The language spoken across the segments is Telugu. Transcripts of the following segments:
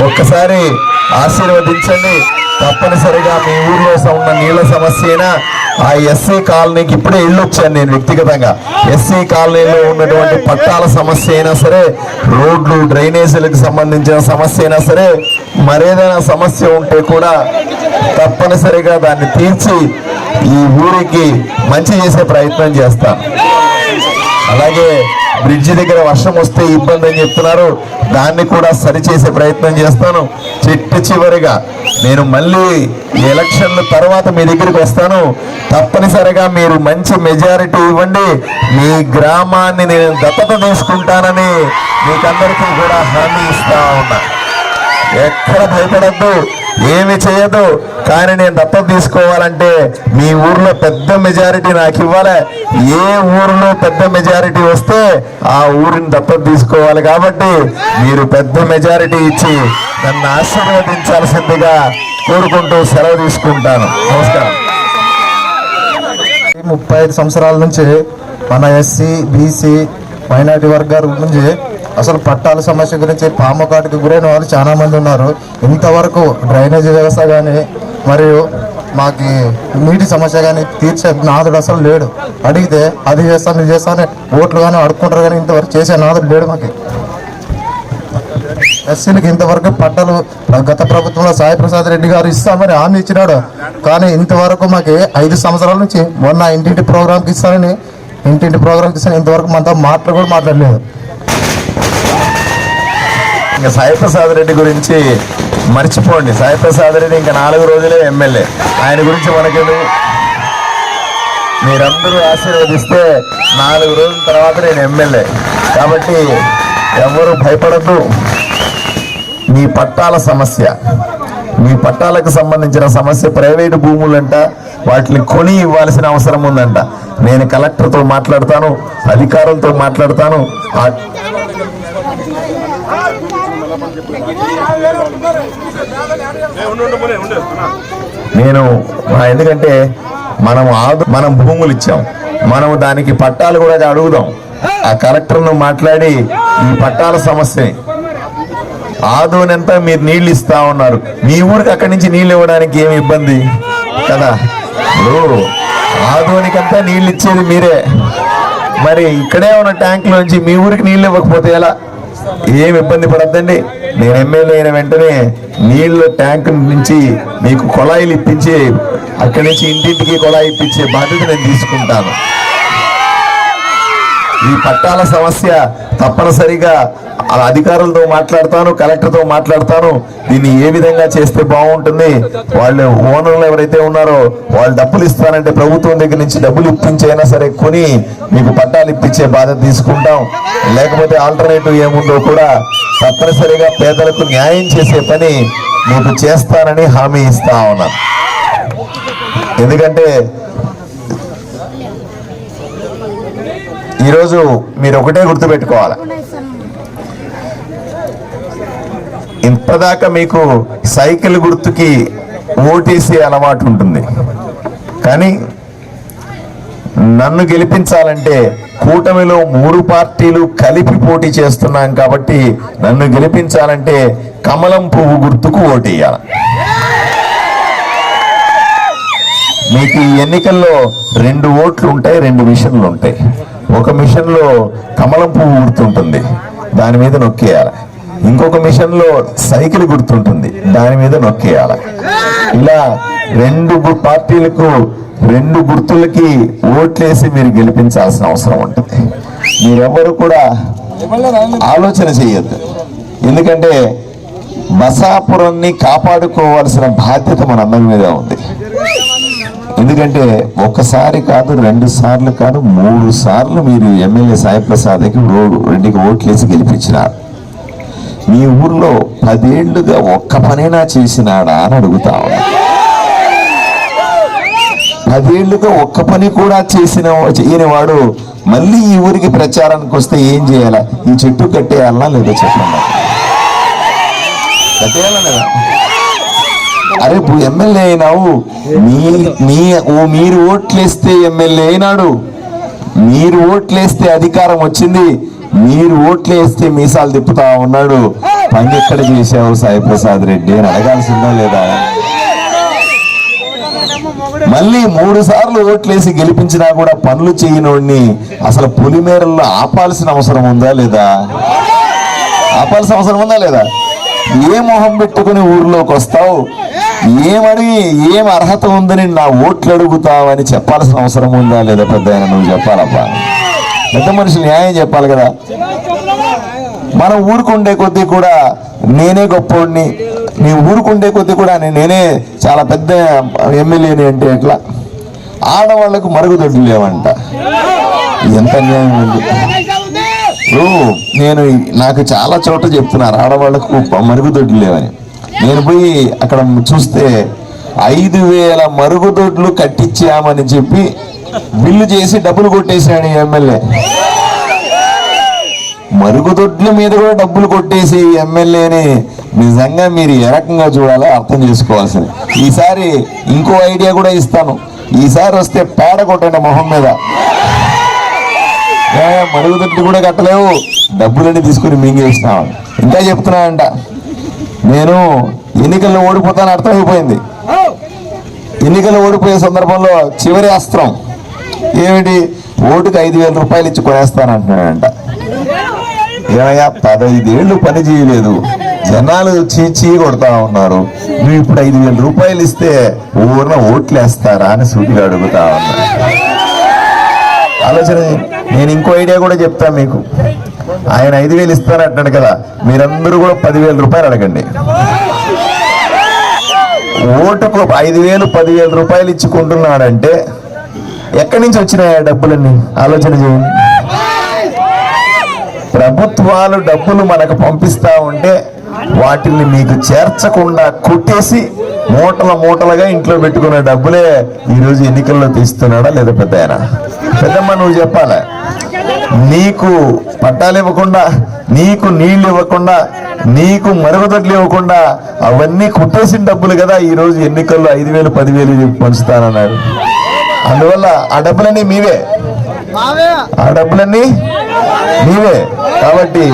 ఒక్కసారి ఆశీర్వదించండి. తప్పనిసరిగా మీ ఊర్లో ఉన్న నీళ్ళ సమస్య అయినా ఆ ఎస్సీ కాలనీకి ఇప్పుడే ఇల్లు వచ్చాను నేను వ్యక్తిగతంగా. ఎస్సీ కాలనీలో ఉన్నటువంటి పట్టాల సమస్య అయినా సరే, రోడ్లు డ్రైనేజీలకు సంబంధించిన సమస్య అయినా సరే, మరేదైనా సమస్య ఉంటే కూడా తప్పనిసరిగా దాన్ని తీర్చి ఈ ఊరికి మంచి చేసే ప్రయత్నం చేస్తాను. అలాగే బ్రిడ్జి దగ్గర వర్షం వస్తే ఇబ్బంది అని చెప్తున్నారు, దాన్ని కూడా సరిచేసే ప్రయత్నం చేస్తాను. చివరిగా నేను మళ్ళీ ఎలక్షన్ల తర్వాత మీ దగ్గరికి వస్తాను. తప్పనిసరిగా మీరు మంచి మెజారిటీ ఇవ్వండి. మీ గ్రామాన్ని నేను దత్తత తీసుకుంటానని మీకందరికీ కూడా హామీ ఇస్తా ఉన్నా. ఎక్కడ భయపడద్దు, ఏమి చేయదు. కానీ నేను దత్తత తీసుకోవాలంటే మీ ఊర్లో పెద్ద మెజారిటీ నాకు ఇవ్వాలి. ఏ ఊరిలో పెద్ద మెజారిటీ వస్తే ఆ ఊరిని దత్తత తీసుకోవాలి. కాబట్టి మీరు పెద్ద మెజారిటీ ఇచ్చి నన్ను ఆశీర్వదించాల్సిందిగా కోరుకుంటూ సెలవు తీసుకుంటాను. నమస్కారం. 35 సంవత్సరాల నుంచి మన ఎస్సీ బీసీ మైనారిటీ వర్గాల నుంచి అసలు పట్టాల సమస్య గురించి పాముకాటికి గురైన వాళ్ళు చాలా మంది ఉన్నారు. ఇంతవరకు డ్రైనేజీ వ్యవస్థ కానీ మరియు మాకు నీటి సమస్య కానీ తీర్చే నాదుడు అసలు లేడు. అడిగితే అది చేస్తాను ఇది చేస్తాను ఓట్లు కానీ అడుక్కుంటారు, కానీ ఇంతవరకు చేసే నాదుడు లేడు. మాకు ఎస్సీలకు ఇంతవరకు పట్టాలు గత ప్రభుత్వంలో సాయి ప్రసాద్ రెడ్డి గారు ఇస్తామని హామీ ఇచ్చినాడు. కానీ ఇంతవరకు మాకు 5 సంవత్సరాల నుంచి మొన్న ఇంటింటి ప్రోగ్రామ్కి ఇస్తానని ఇంతవరకు మనతో మాటలు కూడా మాట్లాడలేదు. ఇంకా సాయి ప్రసాద్ రెడ్డి గురించి మర్చిపోండి. సాయి ప్రసాద్ రెడ్డి ఇంకా 4 రోజులే ఎమ్మెల్యే. ఆయన గురించి మనకేది, మీరందరూ ఆశీర్వదిస్తే 4 రోజుల తర్వాత నేను ఎమ్మెల్యే. కాబట్టి ఎవరు భయపడద్దు. మీ పట్టాల సమస్య, మీ పట్టాలకు సంబంధించిన సమస్య, ప్రైవేటు భూములంట వాటిని కొని ఇవ్వాల్సిన అవసరం ఉందంట. నేను కలెక్టర్తో మాట్లాడతాను, అధికారులతో మాట్లాడతాను. నేను ఎందుకంటే మనం భూములు ఇచ్చాం, మనం దానికి పట్టాలు కూడా అడుగుదాం. ఆ కలెక్టర్ను మాట్లాడి ఈ పట్టాల సమస్య ఆదోనంతా మీరు నీళ్ళు ఇస్తా ఉన్నారు, మీ ఊరికి అక్కడి నుంచి నీళ్ళు ఇవ్వడానికి ఏమి ఇబ్బంది కదా. ఇప్పుడు ఆదోనికంతా నీళ్ళు ఇచ్చేది మీరే, మరి ఇక్కడే ఉన్న ట్యాంకులోంచి మీ ఊరికి నీళ్ళు ఇవ్వకపోతే ఎలా? ఏమి ఇబ్బంది పడద్దండి. నేను ఎమ్మెల్యే అయిన వెంటనే నీళ్ళ ట్యాంక్ నుంచి మీకు కొళాయిలు ఇప్పించి అక్కడి నుంచి ఇంటింటికి కొళాయి ఇప్పించే బాధ్యత నేను తీసుకుంటాను. ఈ పట్టాల సమస్య తప్పనిసరిగా అధికారులతో మాట్లాడతాను, కలెక్టర్తో మాట్లాడతాను. దీన్ని ఏ విధంగా చేస్తే బాగుంటుంది, వాళ్ళు ఓనర్లు ఎవరైతే ఉన్నారో వాళ్ళు డబ్బులు ఇస్తానంటే ప్రభుత్వం దగ్గర నుంచి డబ్బులు ఇప్పించైనా సరే కొని మీకు పట్టాలు ఇప్పించే బాధ్యత తీసుకుంటాం. లేకపోతే ఆల్టర్నేటివ్ ఏముందో కూడా తప్పనిసరిగా పేదలకు న్యాయం చేసే పని మీకు చేస్తానని హామీ ఇస్తా ఉన్నాను. ఎందుకంటే ఈరోజు మీరు ఒకటే గుర్తుపెట్టుకోవాలి, ఇప్పటిదాకా మీకు సైకిల్ గుర్తుకి ఓటేసే అలవాటు ఉంటుంది. కానీ నన్ను గెలిపించాలంటే కూటమిలో 3 పార్టీలు కలిపి పోటీ చేస్తున్నాం. కాబట్టి నన్ను గెలిపించాలంటే కమలం పువ్వు గుర్తుకు ఓటేయాలి. మీకు ఈ ఎన్నికల్లో 2 ఓట్లు ఉంటాయి, 2 మిషన్లు ఉంటాయి. ఒక మిషన్లో కమలం పువ్వు గుర్తుంటుంది, దాని మీద నొక్కేయాలి. ఇంకొక మిషన్లో సైకిల్ గుర్తుంటుంది, దాని మీద నొక్కేయాలి. ఇలా 2 పార్టీలకు 2 గుర్తులకి ఓట్లేసి మీరు గెలిపించాల్సిన అవసరం ఉంటుంది. మీరెవరు కూడా ఆలోచన చేయొద్దు. ఎందుకంటే బసాపురాన్ని కాపాడుకోవాల్సిన బాధ్యత మనందరి మీద ఉంది. ఎందుకంటే ఒక్కసారి కాదు, 2 సార్లు కాదు, 3 సార్లు మీరు ఎమ్మెల్యే సాయి ప్రసాద్కి 2 ఓట్లేసి గెలిపించినారు. మీ ఊర్లో 10 ఏళ్లుగా ఒక్క పనైనా చేసినాడా అని అడుగుతా ఉన్నా. 10 ఏళ్లుగా ఒక్క పని కూడా చేయని వాడు మళ్ళీ ఈ ఊరికి ప్రచారానికి వస్తే ఏం చేయాలా? ఈ చెట్టు కట్టేయాలనా లేదా చెప్పండి? కట్టేయాలా లేదా? అరే ఇప్పుడు ఎమ్మెల్యే అయినావు, మీరు ఓట్లేస్తే ఎమ్మెల్యే అయినాడు, మీరు ఓట్లేస్తే అధికారం వచ్చింది. మీరు ఓట్లు వేస్తే మీసాలు తిప్పుతా ఉన్నాడు, పని ఎక్కడ చేసావు సాయి ప్రసాద్ రెడ్డి అని అడగాల్సిందా లేదా? మళ్ళీ 3 సార్లు ఓట్లేసి గెలిపించినా కూడా పనులు చేయనోడిని అసలు పొలిమేరల్లో ఆపాల్సిన అవసరం ఉందా లేదా? ఆపాల్సిన అవసరం ఉందా లేదా? ఏ మొహం పెట్టుకుని ఊర్లోకి వస్తావు, ఏమడిగి ఏం అర్హత ఉందని నా ఓట్లు అడుగుతావని చెప్పాల్సిన అవసరం ఉందా లేదా? పెద్ద ఆయన నువ్వు చెప్పాలప్పా, పెద్ద మనుషులు న్యాయం చెప్పాలి కదా. మనం ఊరుకుండే కొద్దీ కూడా నేనే గొప్పోడిని, నీ ఊరుకుండే కొద్దీ కూడా నేనే చాలా పెద్ద ఎమ్మెల్యేని అంటే ఎట్లా? ఆడవాళ్లకు మరుగుదొడ్లు లేవంట, ఎంత అన్యాయం ఉంది. నేను నాకు చాలా చోట చెప్తున్నారు ఆడవాళ్లకు మరుగుదొడ్లు లేవని. నేను పోయి అక్కడ చూస్తే 5,000 మరుగుదొడ్లు కట్టించామని చెప్పి బిల్లు చేసి డబ్బులు కొట్టేశాడు ఎమ్మెల్యే. మరుగుదొడ్ల మీద కూడా డబ్బులు కొట్టేసి ఎమ్మెల్యేని నిజంగా మీరు ఏ రకంగా చూడాలో అర్థం చేసుకోవాల్సింది. ఈసారి ఇంకో ఐడియా కూడా ఇస్తాను, ఈసారి వస్తే పేడ కొట్టండి మొహం మీద. మరుగుదొడ్లు కూడా కట్టలేవు, డబ్బులన్నీ తీసుకుని మింగేసినావు. ఇంకా చెప్తున్నానంట, నేను ఎన్నికల్లో ఓడిపోతాను అర్థమైపోయింది. ఎన్నికల్లో ఓడిపోయే సందర్భంలో చివరి అస్త్రం ఏమిటి? ఓటుకు 5,000 రూపాయలు ఇచ్చి కొనేస్తానంటున్నాడంట. ఏమయ్యా 15 ఏళ్ళు పని చేయలేదు, జనాలు చీ కొడతా ఉన్నారు, నువ్వు ఇప్పుడు 5,000 రూపాయలు ఇస్తే ఊరిన ఓట్లు వేస్తారా అని సూటిగా అడుగుతా ఉన్నా. ఆలోచన. నేను ఇంకో ఐడియా కూడా చెప్తాను మీకు. ఆయన 5,000 ఇస్తానంటున్నాడు కదా, మీరందరూ కూడా 10,000 రూపాయలు అడగండి. ఓటుకు 5,000 10,000 రూపాయలు ఇచ్చుకుంటున్నాడంటే ఎక్కడి నుంచి వచ్చినాయి డబ్బులన్నీ? ఆలోచన చేయండి. ప్రభుత్వాలు డబ్బులు మనకు పంపిస్తా ఉంటే వాటిని మీకు చేర్చకుండా కొట్టేసి మూటలుగా ఇంట్లో పెట్టుకున్న డబ్బులే ఈరోజు ఎన్నికల్లో తీస్తున్నాడా లేదా? పెద్ద ఆయన, పెద్దమ్మ నువ్వు చెప్పాలా? నీకు పట్టాలు ఇవ్వకుండా, నీకు నీళ్లు ఇవ్వకుండా, నీకు మరుగుదొడ్లు ఇవ్వకుండా అవన్నీ కొట్టేసిన డబ్బులు కదా ఈరోజు ఎన్నికల్లో 5,000 10,000 పంచుతానన్నారు. అందువల్ల ఆ డబ్బులన్నీ మీవే, ఆ డబ్బులన్నీ మీవే. కాబట్టి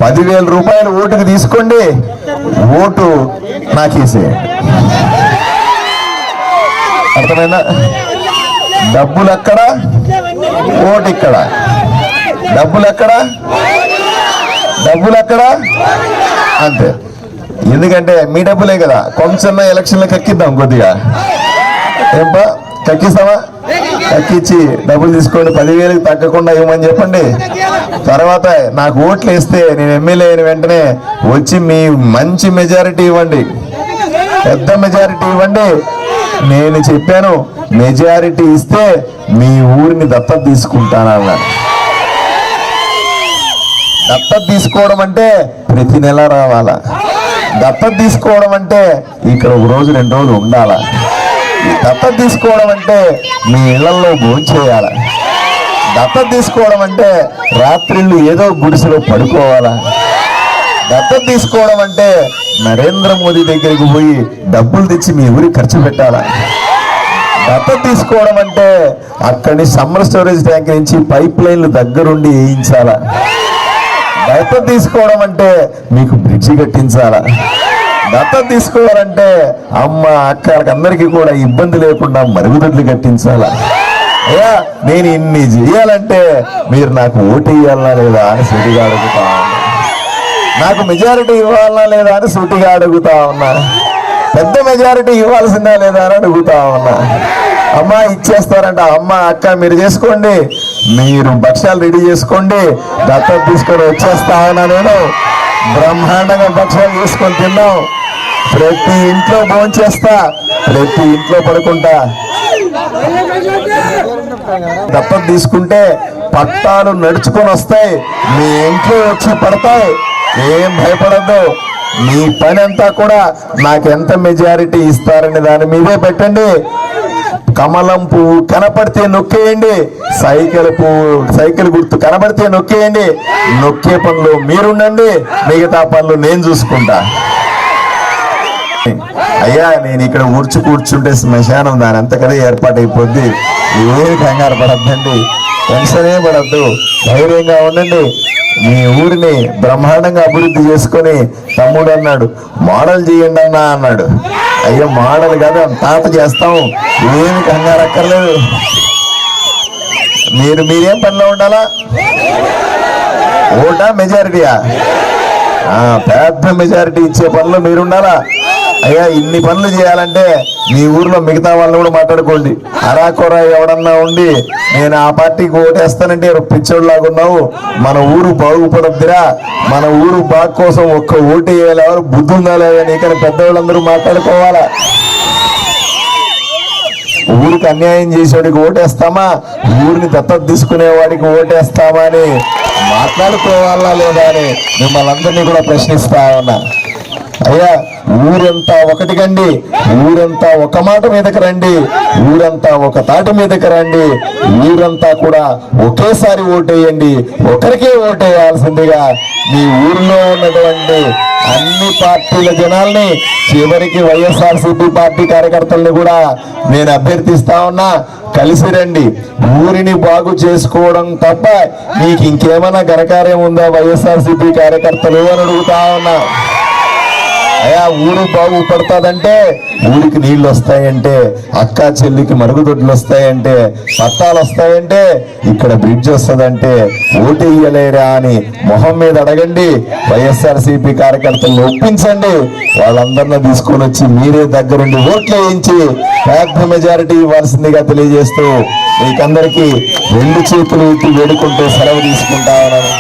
10,000 రూపాయలు ఓటుకు తీసుకోండి, ఓటు నాకేసేయండి. అర్థమైందా? డబ్బులు అక్కడ, ఓటు ఇక్కడ. డబ్బులు ఎక్కడ, డబ్బులు ఎక్కడ, అంతే. ఎందుకంటే మీ డబ్బులే కదా, కొంచెం ఎలక్షన్లో కక్కిద్దాం కొద్దిగా. ఏంపా కక్కిస్తామా? కక్కిచ్చి డబ్బులు తీసుకోండి, 10,000కి తగ్గకుండా ఇవ్వమని చెప్పండి. తర్వాత నాకు ఓట్లు వేస్తే నేను ఎమ్మెల్యే అయిన వెంటనే వచ్చి మీ మంచి మెజారిటీ ఇవ్వండి, పెద్ద మెజారిటీ ఇవ్వండి. నేను చెప్పాను, మెజారిటీ ఇస్తే మీ ఊరిని దత్తత తీసుకుంటానన్నాను. దత్తత తీసుకోవడం అంటే ప్రతి నెల రావాలా? దత్తత తీసుకోవడం అంటే ఇక్కడ 1 రోజు 2 రోజులు ఉండాలా? దత్తత తీసుకోవడం అంటే మీ ఇళ్లలో భోంచేయాల? దత్తత తీసుకోవడం అంటే రాత్రిళ్ళు ఏదో గుడిసెలో పడుకోవాలా? దత్తత తీసుకోవడం అంటే నరేంద్ర మోదీ దగ్గరికి పోయి డబ్బులు తెచ్చి మీ ఊరికి ఖర్చు పెట్టాలా? దత్తత తీసుకోవడం అంటే అక్కడి సమ్మర్ స్టోరేజ్ ట్యాంక్ నుంచి పైప్ లైన్లు దగ్గరుండి వేయించాలా? దత్తత తీసుకోవడం అంటే మీకు బ్రిడ్జి కట్టించాలా? దత్తత తీసుకోవాలంటే అమ్మ అక్కడికి అందరికీ కూడా ఇబ్బంది లేకుండా మరుగుదొడ్లు కట్టించాలా? అయ్యా నేను ఇన్ని చేయాలంటే మీరు నాకు ఓటు ఇవ్వాలనా లేదా అని సూటిగా అడుగుతా ఉన్నా. నాకు మెజారిటీ ఇవ్వాలనా లేదా అని సూటిగా అడుగుతా ఉన్నా. పెద్ద మెజారిటీ ఇవ్వాల్సిందా లేదా అని అడుగుతా ఉన్నా. అమ్మ ఇచ్చేస్తారంట, అమ్మ అక్క మీరు చేసుకోండి, మీరు భక్ష్యాలు రెడీ చేసుకోండి, దత్తత తీసుకొని వచ్చేస్తా ఉన్నా. నేను బ్రహ్మాండంగా భక్ష్యాలు చేసుకొని తిన్నాం, ప్రతి ఇంట్లో భోంచేస్తా, ప్రతి ఇంట్లో పడుకుంటా. దత్తత తీసుకుంటే పట్టాలు నడుచుకొని వస్తాయి, మీ ఇంట్లో వచ్చి పడతాయి. ఏం భయపడద్దు. మీ పని అంతా కూడా నాకెంత మెజారిటీ ఇస్తారని దాని మీదే పెట్టండి. కమలం పువ్వు కనపడితే నొక్కేయండి, సైకిల్ గుర్తు కనపడితే నొక్కేయండి. నొక్కే పనులు మీరుండండి, మిగతా పనులు నేను చూసుకుంటా. అయ్యా నేను ఇక్కడ కూర్చుంటే శ్మశానం దాని అంతకదే ఏర్పాటైపోద్ది. ఏ కంగారు పడద్దండి, టెన్షనే పడద్దు, ధైర్యంగా ఉండండి. మీ ఊరిని బ్రహ్మాండంగా అభివృద్ధి చేసుకొని తమ్ముడు అన్నాడు మోడల్ చేయండి అన్నా అన్నాడు. అయ్యో మోడల్ కదా తాత చేస్తాం, ఏమి కంగారు అక్కర్లేదు. మీరేం పనిలో ఉండాలా? ఓటా మెజారిటీయా? పెద్ద మెజారిటీ ఇచ్చే పనులు మీరుండాలా. అయ్యా ఇన్ని పనులు చేయాలంటే మీ ఊర్లో మిగతా వాళ్ళని కూడా మాట్లాడుకోండి. అరాకొర ఎవడన్నా ఉండి నేను ఆ పార్టీకి ఓటేస్తానంటే పిచ్చోడ్లాగా ఉన్నావు, మన ఊరు బాగుపడద్దురా, మన ఊరు బాగు కోసం ఒక్క ఓటు వేయాలి, ఎవరు బుద్ధి ఉందా లేదా నీకని పెద్దవాళ్ళందరూ మాట్లాడుకోవాలా. ఊరికి అన్యాయం చేసేవాడికి ఓటేస్తామా, ఊరిని దత్తత తీసుకునే వాడికి ఓటేస్తామా అని మాట్లాడుకోవాలా లేదా అని మిమ్మల్ని అందరినీ కూడా ప్రశ్నిస్తా ఉన్నా. అయ్యా ఊరంతా ఒకటి కండి, ఊరంతా ఒక మాట మీదకి రండి, ఊరంతా ఒక తాటి మీదకి రండి, ఊరంతా కూడా ఒకేసారి ఓటేయండి, ఒకరికే ఓటేయాల్సిందిగా మీ ఊరిలో ఉన్నటువంటి అన్ని పార్టీల జనాల్ని చివరికి వైఎస్ఆర్సీపీ పార్టీ కార్యకర్తల్ని కూడా నేను అభ్యర్థిస్తా ఉన్నా. కలిసి రండి, ఊరిని బాగు చేసుకోవడం తప్ప మీకు ఇంకేమైనా ఘనకార్యం ఉందా వైఎస్ఆర్సీపీ కార్యకర్తలు అని అడుగుతా ఉన్నా. అయ్యా ఊరు బాగుపడుతుందంటే ఊరికి నీళ్లు వస్తాయంటే, అక్క చెల్లికి మరుగుదొడ్లు వస్తాయంటే, పట్టాలు వస్తాయంటే, ఇక్కడ బ్రిడ్జ్ వస్తుందంటే ఓటు వేయలేరా అని మొహం మీద అడగండి. వైఎస్ఆర్సీపీ కార్యకర్తలను ఒప్పించండి, వాళ్ళందరినీ తీసుకొని వచ్చి మీరే దగ్గరుండి ఓట్లు వేయించి పెద్ద మెజారిటీ ఇవ్వాల్సిందిగా తెలియజేస్తూ మీకందరికీ 2 చేతులు ఎత్తి వేడుకుంటూ సెలవు తీసుకుంటా ఉన్నాను.